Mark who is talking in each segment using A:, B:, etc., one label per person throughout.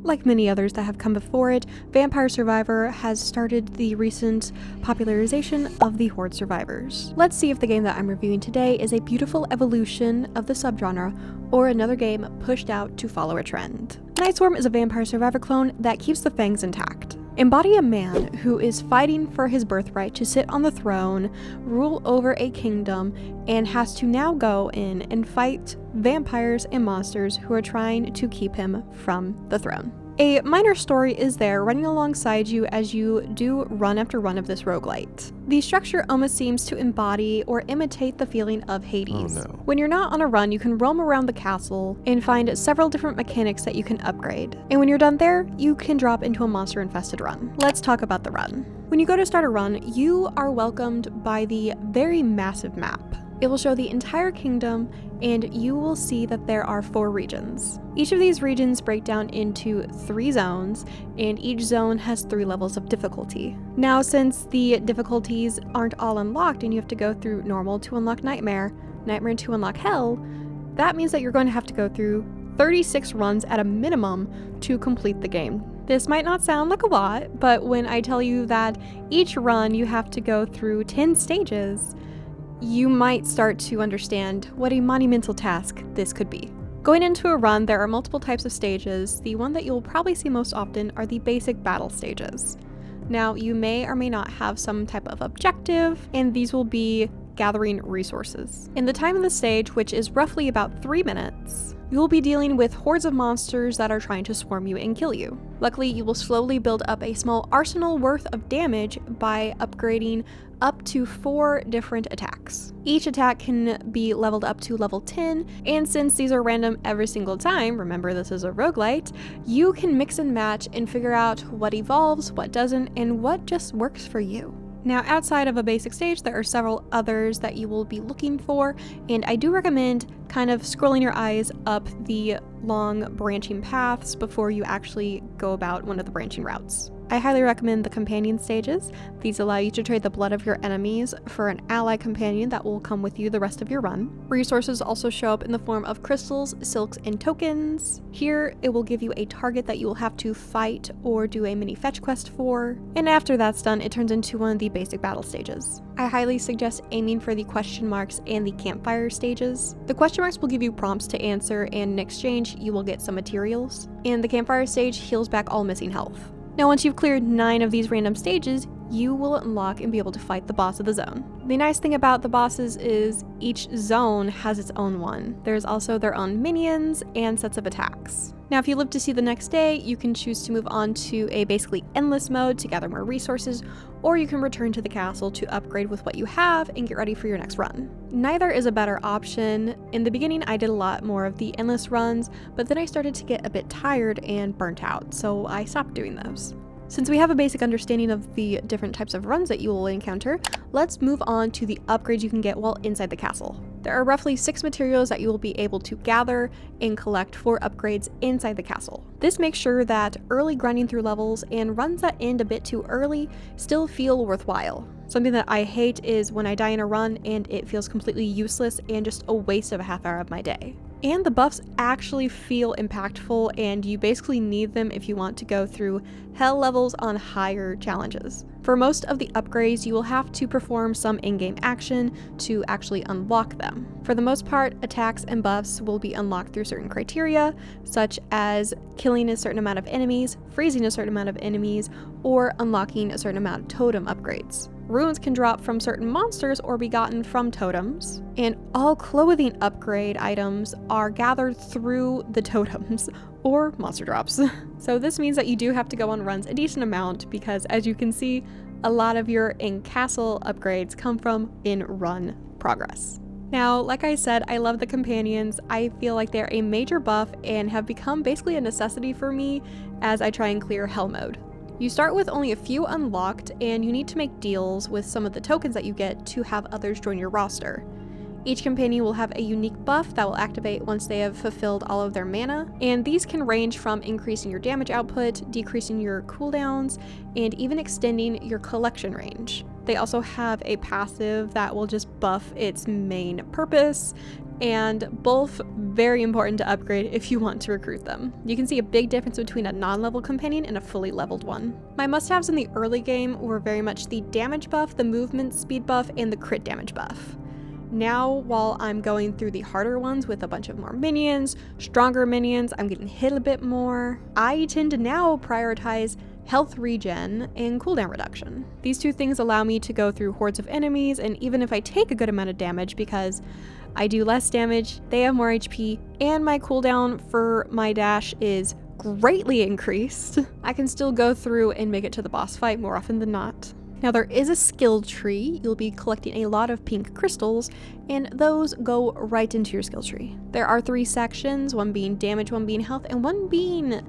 A: Like many others that have come before it, Vampire Survivor has started the recent popularization of the Horde Survivors. Let's see if the game that I'm reviewing today is a beautiful evolution of the subgenre, or another game pushed out to follow a trend. Nightswarm is a Vampire Survivor clone that keeps the Fangs intact. Embody a man who is fighting for his birthright to sit on the throne, rule over a kingdom, and has to now go in and fight vampires and monsters who are trying to keep him from the throne. A minor story is there running alongside you as you do run after run of this roguelite. The structure almost seems to embody or imitate the feeling of Hades.
B: Oh no.
A: When you're not on a run, you can roam around the castle and find several different mechanics that you can upgrade. And when you're done there, you can drop into a monster-infested run. Let's talk about the run. When you go to start a run, you are welcomed by the very massive map. It will show the entire kingdom, and you will see that there are 4 regions. Each of these regions break down into 3 zones, and each zone has 3 levels of difficulty. Now, since the difficulties aren't all unlocked and you have to go through normal to unlock nightmare, nightmare to unlock hell, that means that you're going to have to go through 36 runs at a minimum to complete the game. This might not sound like a lot, but when I tell you that each run you have to go through 10 stages, you might start to understand what a monumental task this could be. Going into a run, there are multiple types of stages. The one that you'll probably see most often are the basic battle stages. Now, you may or may not have some type of objective, and these will be gathering resources. In the time of the stage, which is roughly about 3 minutes, you will be dealing with hordes of monsters that are trying to swarm you and kill you. Luckily, you will slowly build up a small arsenal worth of damage by upgrading up to 4 different attacks. Each attack can be leveled up to level 10, and since these are random every single time, remember this is a roguelite, you can mix and match and figure out what evolves, what doesn't, and what just works for you. Now, outside of a basic stage, there are several others that you will be looking for, and I do recommend kind of scrolling your eyes up the long branching paths before you actually go about one of the branching routes. I highly recommend the companion stages. These allow you to trade the blood of your enemies for an ally companion that will come with you the rest of your run. Resources also show up in the form of crystals, silks, and tokens. Here, it will give you a target that you will have to fight or do a mini fetch quest for. And after that's done, it turns into one of the basic battle stages. I highly suggest aiming for the question marks and the campfire stages. The question marks will give you prompts to answer, and in exchange, you will get some materials. And the campfire stage heals back all missing health. Now, once you've cleared 9 of these random stages, you will unlock and be able to fight the boss of the zone. The nice thing about the bosses is each zone has its own one. There's also their own minions and sets of attacks. Now, if you live to see the next day, you can choose to move on to a basically endless mode to gather more resources, or you can return to the castle to upgrade with what you have and get ready for your next run. Neither is a better option. In the beginning, I did a lot more of the endless runs, but then I started to get a bit tired and burnt out, so I stopped doing those. Since we have a basic understanding of the different types of runs that you will encounter, let's move on to the upgrades you can get while inside the castle. There are roughly 6 materials that you will be able to gather and collect for upgrades inside the castle. This makes sure that early grinding through levels and runs that end a bit too early still feel worthwhile. Something that I hate is when I die in a run and it feels completely useless and just a waste of a half hour of my day. And the buffs actually feel impactful, and you basically need them if you want to go through hell levels on higher challenges. For most of the upgrades, you will have to perform some in-game action to actually unlock them. For the most part, attacks and buffs will be unlocked through certain criteria, such as killing a certain amount of enemies, freezing a certain amount of enemies, or unlocking a certain amount of totem upgrades. Runes can drop from certain monsters or be gotten from totems, and all clothing upgrade items are gathered through the totems or monster drops. So this means that you do have to go on runs a decent amount because, as you can see, a lot of your in-castle upgrades come from in-run progress. Now, like I said, I love the companions. I feel like they're a major buff and have become basically a necessity for me as I try and clear hell mode. You start with only a few unlocked, and you need to make deals with some of the tokens that you get to have others join your roster. Each companion will have a unique buff that will activate once they have fulfilled all of their mana, and these can range from increasing your damage output, decreasing your cooldowns, and even extending your collection range. They also have a passive that will just buff its main purpose, and both very important to upgrade if you want to recruit them. You can see a big difference between a non-level companion and a fully leveled one. My must-haves in the early game were very much the damage buff, the movement speed buff, and the crit damage buff. Now, while I'm going through the harder ones with a bunch of more minions, stronger minions, I'm getting hit a bit more, I tend to now prioritize health regen and cooldown reduction. These two things allow me to go through hordes of enemies, and even if I take a good amount of damage, because I do less damage, they have more HP, and my cooldown for my dash is greatly increased, I can still go through and make it to the boss fight more often than not. Now there is a skill tree. You'll be collecting a lot of pink crystals, and those go right into your skill tree. There are 3 sections, one being damage, one being health, and one being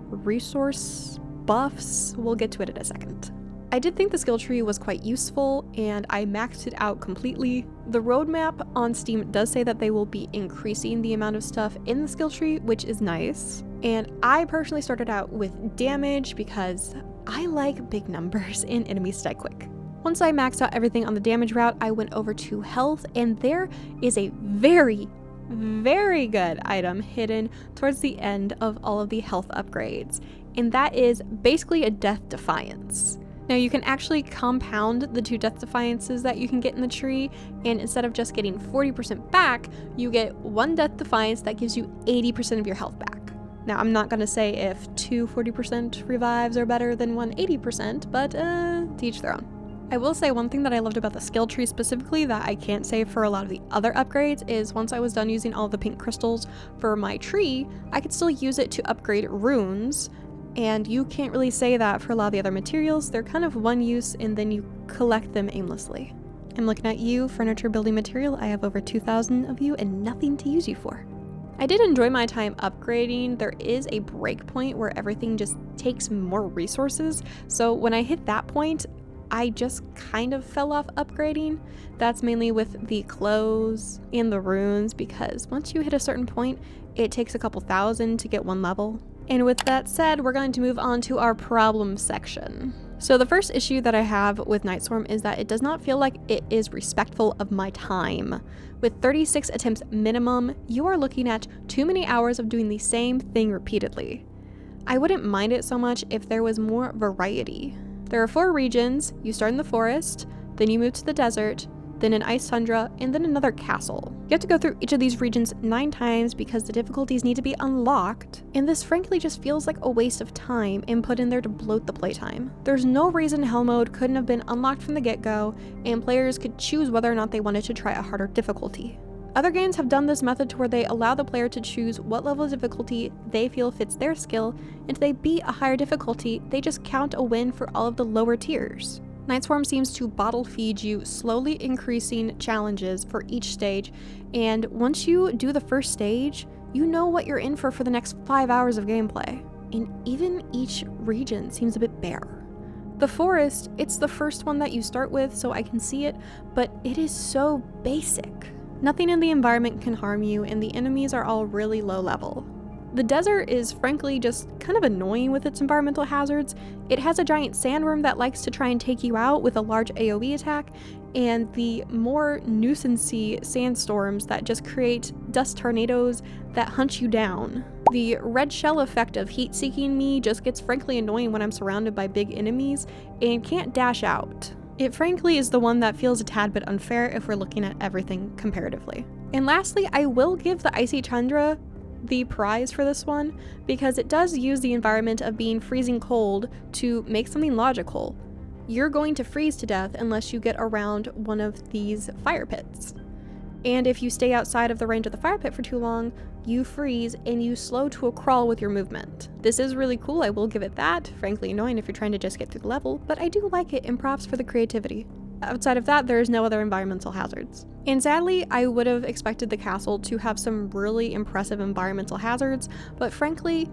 A: resource buffs. We'll get to it in a second. I did think the skill tree was quite useful, and I maxed it out completely. The roadmap on Steam does say that they will be increasing the amount of stuff in the skill tree, which is nice. And I personally started out with damage because I like big numbers and enemies die quick. Once I maxed out everything on the damage route, I went over to health, and there is a very good item hidden towards the end of all of the health upgrades, and that is basically a Death Defiance. Now you can actually compound the 2 Death Defiances that you can get in the tree, and instead of just getting 40% back, you get 1 Death Defiance that gives you 80% of your health back. Now, I'm not going to say if 2 40% revives are better than 1 80%, but to each their own. I will say one thing that I loved about the skill tree specifically that I can't say for a lot of the other upgrades is once I was done using all the pink crystals for my tree, I could still use it to upgrade runes, and you can't really say that for a lot of the other materials. They're kind of one use and then you collect them aimlessly. I'm looking at you, furniture building material. I have over 2,000 of you and nothing to use you for. I did enjoy my time upgrading. There is a break point where everything just takes more resources. So when I hit that point, I just kind of fell off upgrading. That's mainly with the clothes and the runes, because once you hit a certain point, it takes a couple thousand to get 1 level. And with that said, we're going to move on to our problem section. So the first issue that I have with Nightstorm is that it does not feel like it is respectful of my time. With 36 attempts minimum, you are looking at too many hours of doing the same thing repeatedly. I wouldn't mind it so much if there was more variety. There are 4 regions. You start in the forest, then you move to the desert, then an ice tundra, and then another castle. You have to go through each of these regions 9 times because the difficulties need to be unlocked, and this frankly just feels like a waste of time and put in there to bloat the playtime. There's no reason Hell Mode couldn't have been unlocked from the get-go, and players could choose whether or not they wanted to try a harder difficulty. Other games have done this method to where they allow the player to choose what level of difficulty they feel fits their skill, and if they beat a higher difficulty, they just count a win for all of the lower tiers. Nightstorm seems to bottle feed you slowly increasing challenges for each stage, and once you do the first stage, you know what you're in for the next 5 hours of gameplay. And even each region seems a bit bare. The forest, it's the first one that you start with, so I can see it, but it is so basic. Nothing in the environment can harm you, and the enemies are all really low level. The desert is frankly just kind of annoying with its environmental hazards. It has a giant sandworm that likes to try and take you out with a large AoE attack, and the more nuisancey sandstorms that just create dust tornadoes that hunt you down. The red shell effect of heat-seeking me just gets frankly annoying when I'm surrounded by big enemies and can't dash out. It frankly is the one that feels a tad bit unfair if we're looking at everything comparatively. And lastly, I will give the Icy Tundra the prize for this one, because it does use the environment of being freezing cold to make something logical. You're going to freeze to death unless you get around one of these fire pits. And if you stay outside of the range of the fire pit for too long, you freeze and you slow to a crawl with your movement. This is really cool, I will give it that. Frankly annoying if you're trying to just get through the level, but I do like it, and props for the creativity. Outside of that, there is no other environmental hazards. And sadly, I would have expected the castle to have some really impressive environmental hazards, but frankly,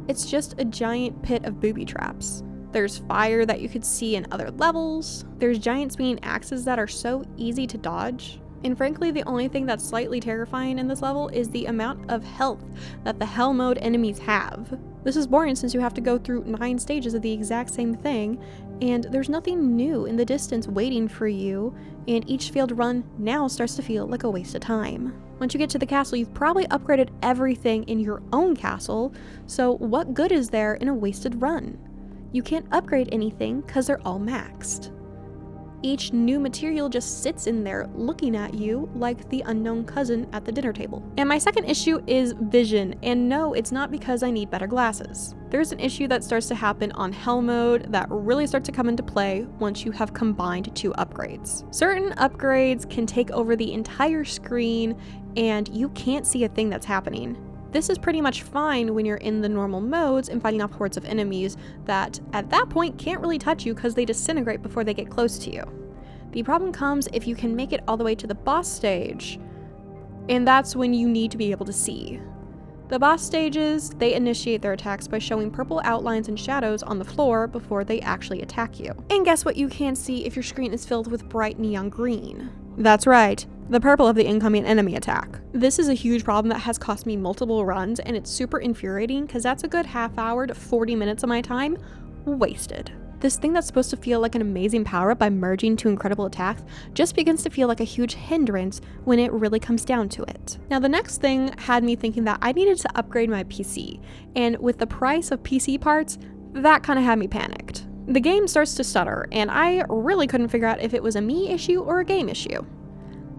A: it's just a giant pit of booby traps. There's fire that you could see in other levels. There's giant swinging axes that are so easy to dodge. And frankly, the only thing that's slightly terrifying in this level is the amount of health that the Hell Mode enemies have. This is boring since you have to go through 9 stages of the exact same thing, and there's nothing new in the distance waiting for you, and each failed run now starts to feel like a waste of time. Once you get to the castle, you've probably upgraded everything in your own castle, so what good is there in a wasted run? You can't upgrade anything because they're all maxed. Each new material just sits in there looking at you like the unknown cousin at the dinner table. And my second issue is vision, and no, it's not because I need better glasses. There's an issue that starts to happen on hell mode that really starts to come into play once you have combined 2 upgrades. Certain upgrades can take over the entire screen and you can't see a thing that's happening. This is pretty much fine when you're in the normal modes and fighting off hordes of enemies that at that point can't really touch you because they disintegrate before they get close to you. The problem comes if you can make it all the way to the boss stage, and that's when you need to be able to see. The boss stages, they initiate their attacks by showing purple outlines and shadows on the floor before they actually attack you. And guess what you can't see if your screen is filled with bright neon green? That's right, the purple of the incoming enemy attack. This is a huge problem that has cost me multiple runs, and it's super infuriating because that's a good half hour to 40 minutes of my time wasted. This thing that's supposed to feel like an amazing power-up by merging 2 incredible attacks just begins to feel like a huge hindrance when it really comes down to it. Now the next thing had me thinking that I needed to upgrade my PC, and with the price of PC parts, that kind of had me panicked. The game starts to stutter, and I really couldn't figure out if it was a me issue or a game issue.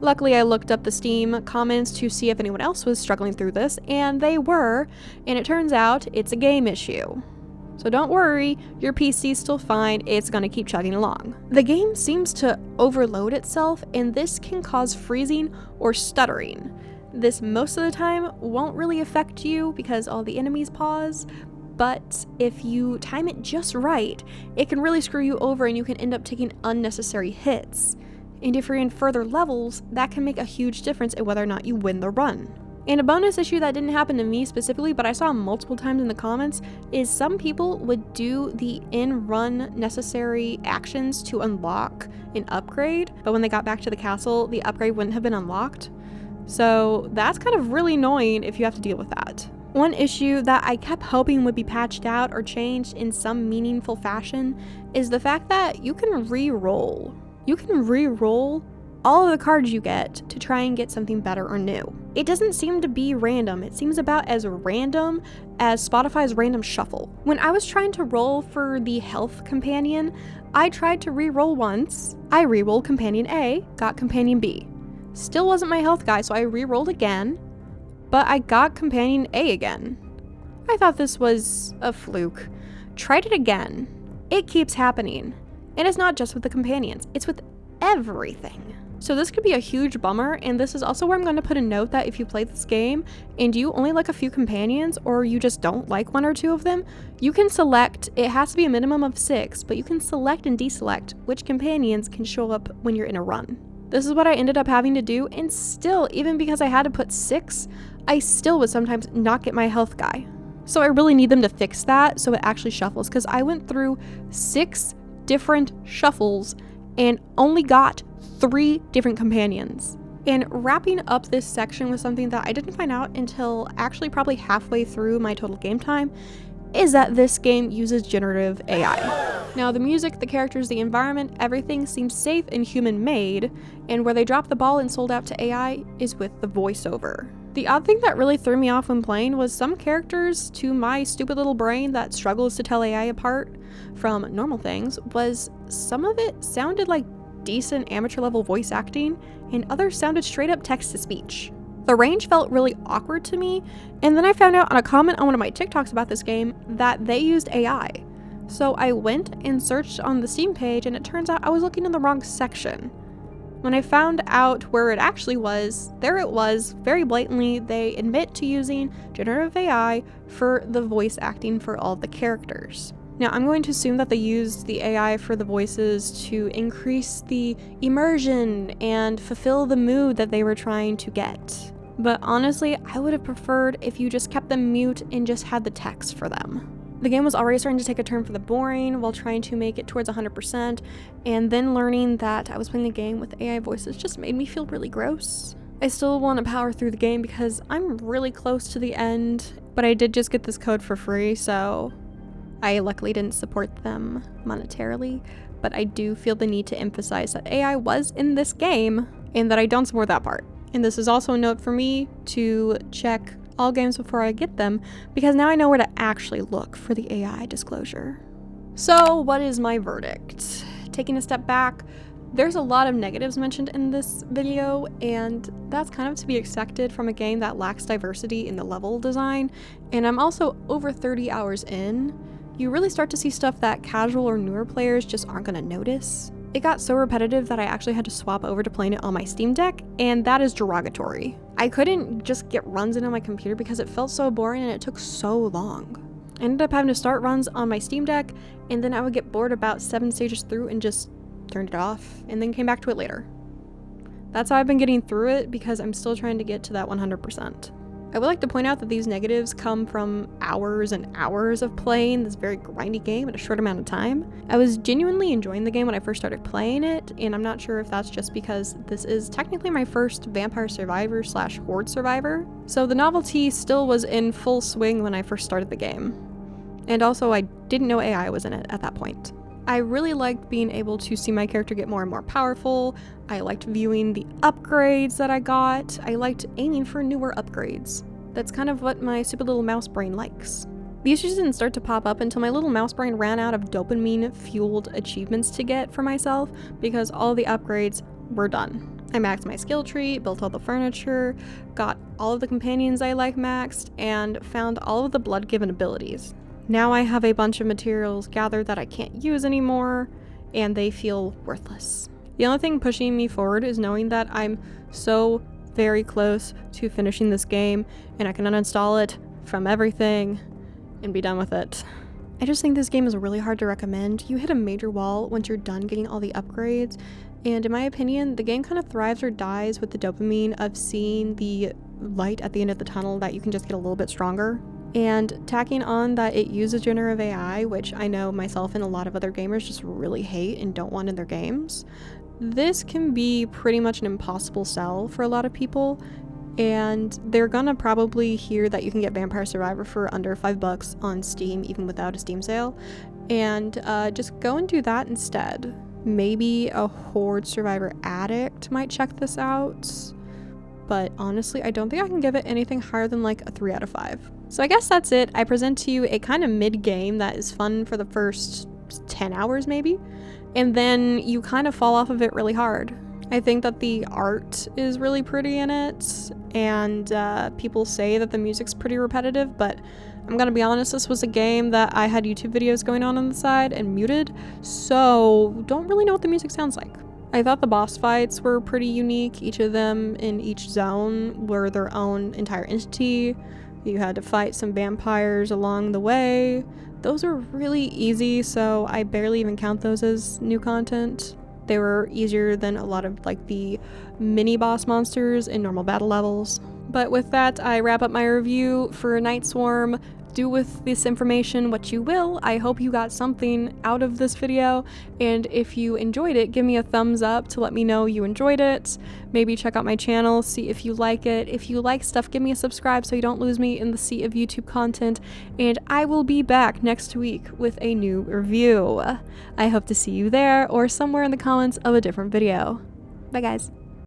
A: Luckily, I looked up the Steam comments to see if anyone else was struggling through this, and they were, and it turns out it's a game issue. So don't worry, your PC's still fine, it's gonna keep chugging along. The game seems to overload itself, and this can cause freezing or stuttering. This most of the time won't really affect you because all the enemies pause, but if you time it just right, it can really screw you over and you can end up taking unnecessary hits. And if you're in further levels, that can make a huge difference in whether or not you win the run. And a bonus issue that didn't happen to me specifically, but I saw multiple times in the comments, is some people would do the in-run necessary actions to unlock an upgrade, but when they got back to the castle, the upgrade wouldn't have been unlocked. So that's kind of really annoying if you have to deal with that. One issue that I kept hoping would be patched out or changed in some meaningful fashion is the fact that you can re-roll. You can re-roll all of the cards you get to try and get something better or new. It doesn't seem to be random. It seems about as random as Spotify's random shuffle. When I was trying to roll for the health companion, I tried to re-roll once. I re-rolled companion A, got companion B. Still wasn't my health guy, so I re-rolled again, but I got companion A again. I thought this was a fluke. Tried it again. It keeps happening. And it's not just with the companions, it's with everything. So this could be a huge bummer, and this is also where I'm going to put a note that if you play this game and you only like a few companions or you just don't like 1 or 2 of them, you can select, it has to be a minimum of 6, but you can select and deselect which companions can show up when you're in a run. This is what I ended up having to do, and still, even because I had to put 6, I still would sometimes not get my health guy. So I really need them to fix that so it actually shuffles, because I went through 6 different shuffles and only got 3 different companions. And wrapping up this section with something that I didn't find out until actually probably halfway through my total game time is that this game uses generative AI. Now the music, the characters, the environment, everything seems safe and human-made, and where they dropped the ball and sold out to AI is with the voiceover. The odd thing that really threw me off when playing was some characters, to my stupid little brain that struggles to tell AI apart from normal things, was some of it sounded like decent amateur level voice acting, and others sounded straight up text-to-speech. The range felt really awkward to me, and then I found out on a comment on one of my TikToks about this game that they used AI. So I went and searched on the Steam page, and it turns out I was looking in the wrong section. When I found out where it actually was, there it was, very blatantly, they admit to using generative AI for the voice acting for all the characters. Now, I'm going to assume that they used the AI for the voices to increase the immersion and fulfill the mood that they were trying to get. But honestly, I would have preferred if you just kept them mute and just had the text for them. The game was already starting to take a turn for the boring while trying to make it towards 100%, and then learning that I was playing a game with AI voices just made me feel really gross. I still want to power through the game because I'm really close to the end, but I did just get this code for free, so I luckily didn't support them monetarily, but I do feel the need to emphasize that AI was in this game and that I don't support that part. And this is also a note for me to check all games before I get them, because now I know where to actually look for the AI disclosure. So what is my verdict? Taking a step back, there's a lot of negatives mentioned in this video, and that's kind of to be expected from a game that lacks diversity in the level design, and I'm also over 30 hours in. You really start to see stuff that casual or newer players just aren't going to notice. It got so repetitive that I actually had to swap over to playing it on my Steam Deck, and that is derogatory. I couldn't just get runs in on my computer because it felt so boring and it took so long. I ended up having to start runs on my Steam Deck, and then I would get bored about 7 stages through and just turned it off, and then came back to it later. That's how I've been getting through it, because I'm still trying to get to that 100%. I would like to point out that these negatives come from hours and hours of playing this very grindy game in a short amount of time. I was genuinely enjoying the game when I first started playing it, and I'm not sure if that's just because this is technically my first Vampire Survivor / Horde Survivor, so the novelty still was in full swing when I first started the game. And also, I didn't know AI was in it at that point. I really liked being able to see my character get more and more powerful. I liked viewing the upgrades that I got. I liked aiming for newer upgrades. That's kind of what my stupid little mouse brain likes. The issues didn't start to pop up until my little mouse brain ran out of dopamine-fueled achievements to get for myself, because all the upgrades were done. I maxed my skill tree, built all the furniture, got all of the companions I like maxed, and found all of the blood-given abilities. Now I have a bunch of materials gathered that I can't use anymore, and they feel worthless. The only thing pushing me forward is knowing that I'm so very close to finishing this game, and I can uninstall it from everything and be done with it. I just think this game is really hard to recommend. You hit a major wall once you're done getting all the upgrades, and in my opinion, the game kind of thrives or dies with the dopamine of seeing the light at the end of the tunnel that you can just get a little bit stronger. And tacking on that it uses generative AI, which I know myself and a lot of other gamers just really hate and don't want in their games, this can be pretty much an impossible sell for a lot of people, and they're gonna probably hear that you can get Vampire Survivor for under $5 on Steam even without a Steam sale, and just go and do that instead. Maybe a Horde Survivor addict might check this out, but honestly, I don't think I can give it anything higher than like a 3 out of 5. So I guess that's it. I present to you a kind of mid-game that is fun for the first 10 hours maybe, and then you kind of fall off of it really hard. I think that the art is really pretty in it, and people say that the music's pretty repetitive, but I'm gonna be honest, this was a game that I had YouTube videos going on the side and muted, so don't really know what the music sounds like. I thought the boss fights were pretty unique. Each of them in each zone were their own entire entity. You had to fight some vampires along the way. Those were really easy, so I barely even count those as new content. They were easier than a lot of like the mini boss monsters in normal battle levels. But with that, I wrap up my review for Night Swarm. Do with this information what you will. I hope you got something out of this video, and if you enjoyed it, give me a thumbs up to let me know you enjoyed it. Maybe check out my channel, see if you like it. If you like stuff, give me a subscribe so you don't lose me in the sea of YouTube content, and I will be back next week with a new review. I hope to see you there or somewhere in the comments of a different video. Bye guys.